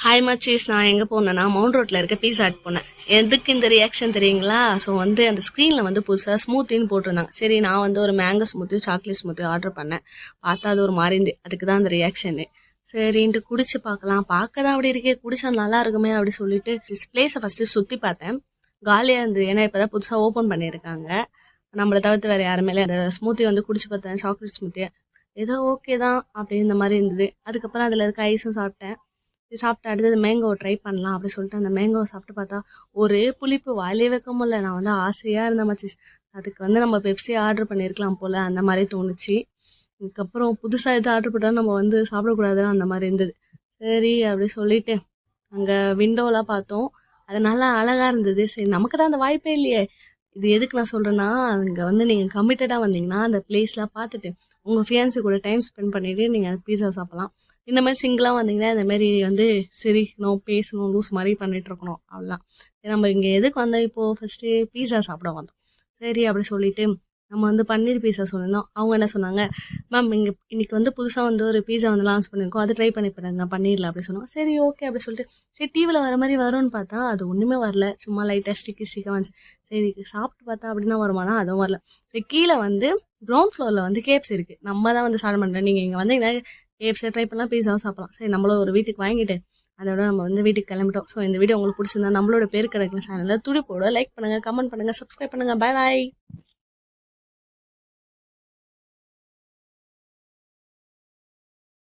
Hi மச்சீஸ், நான் எங்கே போனேன்னா மவுண்ட் ரோட்டில் இருக்க பீஸா ஹட் போனேன். எதுக்கு இந்த ரியாக்ஷன் தெரியுங்களா? ஸோ அந்த ஸ்க்ரீனில் புதுசாக ஸ்மூத்தின்னு போட்டிருந்தாங்க. சரி, நான் ஒரு மேங்கோ ஸ்மூத்தியும் சாக்லேட் ஸ்மூத்தியும் ஆர்டர் பண்ணேன். பார்த்தா அது ஒரு மாதிரி இருந்து, அதுக்கு தான் அந்த ரியாக்ஷனு. சரின்ட்டு குடிச்சு பார்க்கலாம், பார்க்க தான் அப்படி இருக்கே, குடிச்சா நல்லா இருக்குமே அப்படி சொல்லிட்டு பிளேஸை ஃபஸ்ட்டு சுற்றி பார்த்தேன். காலியாக இருந்தது, ஏன்னா இப்போ தான் புதுசாக ஓப்பன் பண்ணியிருக்காங்க. நம்மளை தவிர்த்து வேறு யாருமே அந்த ஸ்மூத்தி குடிச்சு பார்த்தேன், சாக்லேட் ஸ்மூத்தியை. ஏதோ ஓகே தான் அப்படி இந்த மாதிரி இருந்தது. அதுக்கப்புறம் அதில் இருக்க ஐஸும் சாப்பிட்டேன். இது சாப்பிட்டு அடுத்தது மேங்கோ ட்ரை பண்ணலாம் அப்படி சொல்லிட்டு அந்த மேங்கோவை சாப்பிட்டு பார்த்தா ஒரே புளிப்பு, வாயிலே வைக்க முடியல. நான் ஆசையாக இருந்தேன் மச்சி, அதுக்கு நம்ம பெப்சி ஆர்டர் பண்ணியிருக்கலாம் போல், அந்த மாதிரி தோணுச்சு. இதுக்கப்புறம் புதுசாக எது ஆர்டர் பண்ணால் நம்ம சாப்பிடக்கூடாதுன்னு அந்த மாதிரி இருந்தது. சரி அப்படி சொல்லிட்டு அங்கே விண்டோலாம் பார்த்தோம், அது நல்லா அழகாக இருந்தது. சரி, நமக்கு தான் அந்த வாய்ப்பே இல்லையே. இது எதுக்கு நான் சொல்கிறேன்னா, அங்கே நீங்கள் கமிட்டடாக வந்தீங்கன்னா அந்த பிளேஸ்லாம் பார்த்துட்டு உங்கள் ஃபியான்ஸு கூட டைம் ஸ்பெண்ட் பண்ணிவிட்டு நீங்கள் பீஸா சாப்பிட்லாம். இந்த மாதிரி சிங்கிளாக வந்தீங்கன்னா இந்தமாரி சிரிக்கணும், பேசணும், லூஸ் மாதிரி பண்ணிகிட்டு இருக்கணும், அவ்வளோதான். நம்ம இங்கே எதுக்கு வந்தோம், இப்போது ஃபஸ்ட்டு பீஸா சாப்பிட வந்தோம். சரி அப்படி சொல்லிவிட்டு நம்ம பன்னீர் பீஸா சொல்லியிருந்தோம். அவங்க என்ன சொன்னாங்க, மேம் இன்னைக்கு புதுசாக ஒரு பீஸா லான்ச் பண்ணியிருக்கோம், அது ட்ரை பண்ணி பாருங்க பன்னீரில் அப்படி சொன்னாங்க. சரி ஓகே அப்படி சொல்லிட்டு சரி டிவியில் வர மாதிரி வரும்னு பார்த்தா அது ஒன்றுமே வரல, சும்மா லைட்டாக ஸ்டிக்காக வந்துச்சு. சரி சாப்பிட்டு பார்த்தா அப்படின்னா வருமானா, அதுவும் வரல. சரி கீழே கிரவுண்ட் ஃப்ளோரில் கேப்ஸ் இருக்குது, நம்ம தான் ஸ்டார்ட் பண்ணுறோம். நீங்கள் இங்கே வந்தீங்கன்னா கேப்ஸை ட்ரை பண்ணலாம், பீஸாவும் சாப்பிடலாம். சரி நம்மளும் ஒரு வீட்டுக்கு வாங்கிட்டு அதோட நம்ம வீட்டுக்கு கிளம்பிட்டோம். ஸோ இந்த வீடியோ உங்களுக்கு பிடிச்சிருந்தா நம்மளோட பேர் கிடைக்கிற சேனலில் துடிப்போட லைக் பண்ணுங்கள், கமெண்ட் பண்ணுங்கள், சப்ஸ்கிரைப் பண்ணுங்கள். பாய் பாய்.